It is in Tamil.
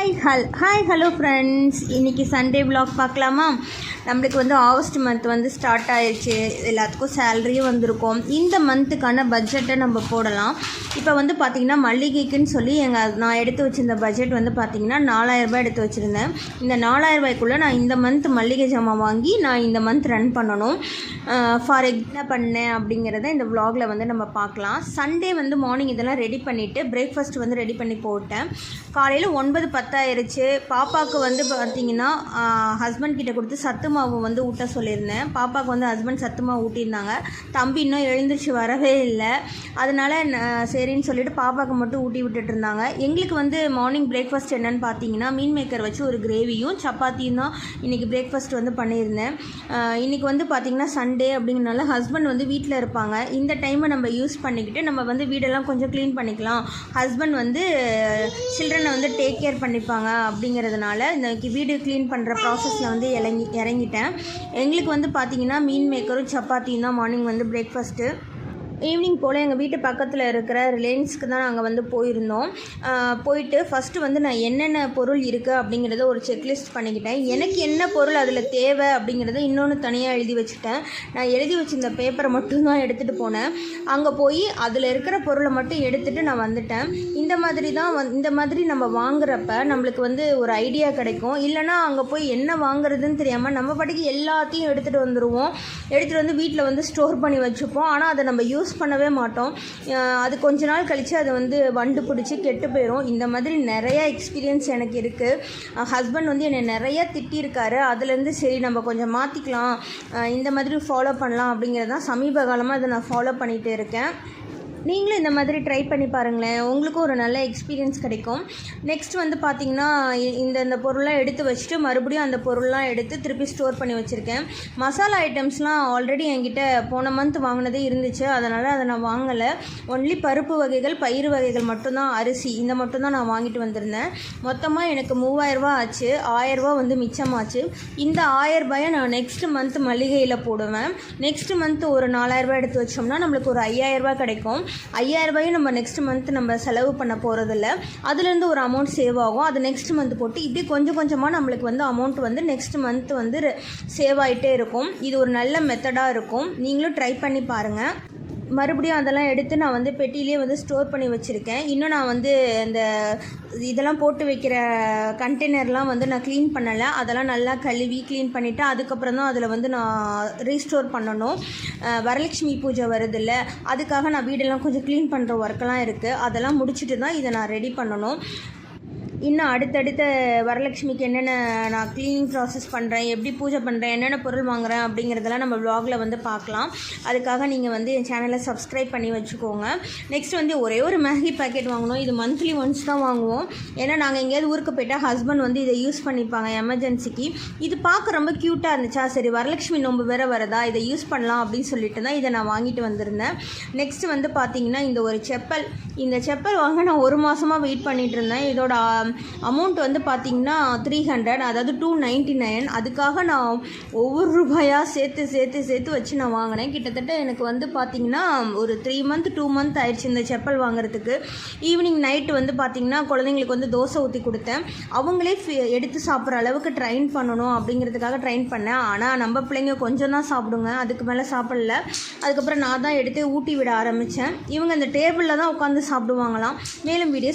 ஹாய் ஹலோ ஃப்ரெண்ட்ஸ், இன்றைக்கி சண்டே vlog பார்க்கலாமா? நம்மளுக்கு வந்து ஆகஸ்ட் மந்த் வந்து ஸ்டார்ட் ஆயிடுச்சு. எல்லாத்துக்கும் சேலரியும் வந்திருக்கும். இந்த மந்த்துக்கான பட்ஜெட்டை நம்ம போடலாம். இப்போ வந்து பார்த்திங்கன்னா மல்லிகைக்குன்னு சொல்லி நான் எடுத்து வச்சுருந்த பட்ஜெட் வந்து பார்த்திங்கன்னா 4000 ரூபாய் எடுத்து வச்சுருந்தேன். இந்த 4000 ரூபாய்க்குள்ளே நான் இந்த மந்த் மல்லிகை ஜாமான் வாங்கி நான் இந்த மந்த் ரன் பண்ணணும். என்ன பண்ணேன் அப்படிங்கிறத இந்த vlogல வந்து நம்ம பார்க்கலாம். சண்டே வந்து மார்னிங் இதெல்லாம் ரெடி பண்ணிவிட்டு பிரேக்ஃபாஸ்ட் வந்து ரெடி பண்ணி போட்டேன். காலையில் 9:10 ஆயிடுச்சு. பாப்பாவுக்கு வந்து பார்த்திங்கன்னா ஹஸ்பண்ட் கிட்டே கொடுத்து சத்து மாவு வந்து ஊட்ட சொல்லியிருந்தேன். பாப்பாவுக்கு வந்து ஹஸ்பண்ட் சத்து மாவு ஊட்டியிருந்தாங்க. தம்பி இன்னும் எழுந்திரிச்சு வரவே இல்லை. அதனால் சரின்னு சொல்லிவிட்டு பாப்பாவுக்கு மட்டும் ஊட்டி விட்டுட்டு இருந்தாங்க. எங்களுக்கு வந்து மார்னிங் பிரேக்ஃபாஸ்ட் என்னென்னு பார்த்தீங்கன்னா மீன் மேக்கர் வச்சு ஒரு கிரேவியும் சப்பாத்தியும் தான் இன்றைக்கி பிரேக்ஃபாஸ்ட் வந்து பண்ணியிருந்தேன். இன்றைக்கி வந்து பார்த்திங்கன்னா சண்டே அப்படிங்கிறனால ஹஸ்பண்ட் வந்து வீட்டில் இருப்பாங்க. இந்த டைமை நம்ம யூஸ் பண்ணிக்கிட்டு நம்ம வந்து வீடெல்லாம் கொஞ்சம் க்ளீன் பண்ணிக்கலாம். ஹஸ்பண்ட் வந்து சில்ட்ரனை வந்து டேக் கேர் பண்ணிப்பாங்க. அப்படிங்கிறதுனால இந்த வீடு க்ளீன் பண்ணுற ப்ராசஸில் வந்து இறங்கிட்டேன். எங்களுக்கு வந்து பார்த்திங்கன்னா மீன் மேக்கரும் சப்பாத்தியும் தான் மார்னிங் வந்து பிரேக்ஃபாஸ்ட்டு. ஈவினிங் போல் எங்கள் வீட்டு பக்கத்தில் இருக்கிற ரிலையன்ஸ்க்கு தான் நாங்கள் வந்து போயிருந்தோம். போயிட்டு ஃபஸ்ட்டு வந்து நான் என்னென்ன பொருள் இருக்குது அப்படிங்கிறத ஒரு செக்லிஸ்ட் பண்ணிக்கிட்டேன். எனக்கு என்ன பொருள் அதில் தேவை அப்படிங்கிறத இன்னொன்று தனியாக எழுதி வச்சுட்டேன். நான் எழுதி வச்சுருந்த பேப்பரை மட்டும்தான் எடுத்துகிட்டு போனேன். அங்கே போய் அதில் இருக்கிற பொருளை மட்டும் எடுத்துகிட்டு நான் வந்துட்டேன். இந்த மாதிரி நம்ம வாங்குறப்ப நம்மளுக்கு வந்து ஒரு ஐடியா கிடைக்கும். இல்லைனா அங்கே போய் என்ன வாங்குறதுன்னு தெரியாமல் நம்ம பாட்டுக்கு எல்லாத்தையும் எடுத்துகிட்டு வந்துடுவோம். எடுத்துகிட்டு வந்து வீட்டில் வந்து ஸ்டோர் பண்ணி வச்சுப்போம். ஆனால் அதை நம்ம யூஸ் பண்ணவே மாட்டோம். அது கொஞ்ச நாள் கழித்து அது வந்து வண்டு பிடிச்சி கெட்டு போயிடும். இந்த மாதிரி நிறையா எக்ஸ்பீரியன்ஸ் எனக்கு இருக்குது. ஹஸ்பண்ட் வந்து என்னை நிறையா திட்டியிருக்காரு. அதுலேருந்து சரி நம்ம கொஞ்சம் மாற்றிக்கலாம், இந்த மாதிரி ஃபாலோ பண்ணலாம் அப்படிங்கிறதான் சமீப காலமாக அதை நான் ஃபாலோ பண்ணிகிட்டு இருக்கேன். நீங்களும் இந்த மாதிரி ட்ரை பண்ணி பாருங்களேன், உங்களுக்கும் ஒரு நல்ல எக்ஸ்பீரியன்ஸ் கிடைக்கும். நெக்ஸ்ட் வந்து பார்த்திங்கன்னா இந்த பொருள்லாம் எடுத்து வச்சுட்டு மறுபடியும் அந்த பொருள்லாம் எடுத்து திருப்பி ஸ்டோர் பண்ணி வச்சுருக்கேன். மசாலா ஐட்டம்ஸ்லாம் ஆல்ரெடி என்கிட்ட போன மந்த் வாங்கினதே இருந்துச்சு. அதனால் அதை நான் வாங்கலை. ஒன்லி பருப்பு வகைகள், பயிறு வகைகள் மட்டும்தான், அரிசி இந்த மட்டும்தான் நான் வாங்கிட்டு வந்திருந்தேன். மொத்தமாக எனக்கு 3000 ரூபா ஆச்சு. 1000 ரூபா வந்து மிச்சமாச்சு. இந்த 1000 ரூபாயை நான் நெக்ஸ்ட் மந்த் மளிகையில் போடுவேன். நெக்ஸ்ட் மந்த் ஒரு 4000 ரூபாய் எடுத்து வச்சோம்னா நம்மளுக்கு ஒரு 5000 ரூபாய் கிடைக்கும். 5000 ரூபாயும் நம்ம நெக்ஸ்ட் மந்த் நம்ம செலவு பண்ண போகிறதில்ல. அதுலேருந்து ஒரு அமௌண்ட் சேவ் ஆகும். அது நெக்ஸ்ட் மந்த் போட்டு இப்படி கொஞ்சம் கொஞ்சமாக நம்மளுக்கு வந்து அமௌண்ட் வந்து நெக்ஸ்ட் மந்த் வந்து சேவ் ஆகிட்டே இருக்கும். இது ஒரு நல்ல மெத்தடாக இருக்கும். நீங்களும் ட்ரை பண்ணி பாருங்கள். மறுபடியும் அதெல்லாம் எடுத்து நான் வந்து பெட்டியிலே வந்து ஸ்டோர் பண்ணி வச்சுருக்கேன். இன்னும் நான் வந்து இந்த இதெல்லாம் போட்டு வைக்கிற கண்டெய்னர்லாம் வந்து நான் க்ளீன் பண்ணலை. அதெல்லாம் நல்லா கழுவி க்ளீன் பண்ணிவிட்டு அதுக்கப்புறம் தான் அதில் வந்து நான் ரீஸ்டோர் பண்ணணும். வரலட்சுமி பூஜை வருதில்ல, அதுக்காக நான் வீடெல்லாம் கொஞ்சம் க்ளீன் பண்ணுற ஒர்க்கெல்லாம் இருக்குது. அதெல்லாம் முடிச்சுட்டு தான் இதை நான் ரெடி பண்ணணும். இன்னும் அடுத்தடுத்த வரலட்சுமிக்கு என்னென்ன நான் க்ளீனிங் ப்ராசஸ் பண்ணுறேன், எப்படி பூஜை பண்ணுறேன், என்னென்ன பொருள் வாங்குகிறேன் அப்படிங்கிறதெல்லாம் நம்ம vlogல வந்து பார்க்கலாம். அதுக்காக நீங்கள் வந்து என் சேனலை சப்ஸ்கிரைப் பண்ணி வச்சுக்கோங்க. நெக்ஸ்ட் வந்து ஒரே ஒரு மேகி பேக்கெட் வாங்கணும். இது மந்த்லி ஒன்ஸ் தான் வாங்குவோம். ஏன்னா நாங்கள் எங்கேயாவது ஊருக்கு போய்ட்டால் ஹஸ்பண்ட் வந்து இதை யூஸ் பண்ணிப்பாங்க எமர்ஜென்சிக்கு. இது பார்க்க ரொம்ப க்யூட்டாக இருந்துச்சா, சரி வரலட்சுமி நோம்பு வேறு வரதா, இதை யூஸ் பண்ணலாம் அப்படின்னு சொல்லிட்டு தான் இதை நான் வாங்கிட்டு வந்திருந்தேன். நெக்ஸ்ட் வந்து பார்த்திங்கன்னா இந்த ஒரு செப்பல். இந்த செப்பல் வாங்க நான் ஒரு மாதமாக வெயிட் பண்ணிகிட்டு இருந்தேன். இதோட அமௌண்ட் வந்து பார்த்திங்கன்னா 300, அதாவது 299. அதுக்காக நான் ஒவ்வொரு ரூபாயாக சேர்த்து வச்சு நான் வாங்கினேன். கிட்டத்தட்ட எனக்கு வந்து பார்த்திங்கன்னா ஒரு 3 மந்த் 2 மந்த் ஆயிடுச்சு இந்த செப்பல் வாங்குறதுக்கு. ஈவினிங் நைட்டு வந்து பார்த்திங்கன்னா குழந்தைங்களுக்கு வந்து தோசை ஊற்றி கொடுத்தேன். அவங்களே எடுத்து சாப்பிட்ற அளவுக்கு ட்ரைன் பண்ணணும் அப்படிங்கிறதுக்காக ட்ரைன் பண்ணேன். ஆனால் நம்ம பிள்ளைங்க கொஞ்சம் தான் சாப்பிடுங்க, அதுக்கு மேலே சாப்பிடல. அதுக்கப்புறம் நான் தான் எடுத்து ஊட்டி விட ஆரம்பித்தேன். இவங்க அந்த டேபிளில் தான் உட்காந்து சாப்பிடுவாங்களாம். மேலும் வீடியோ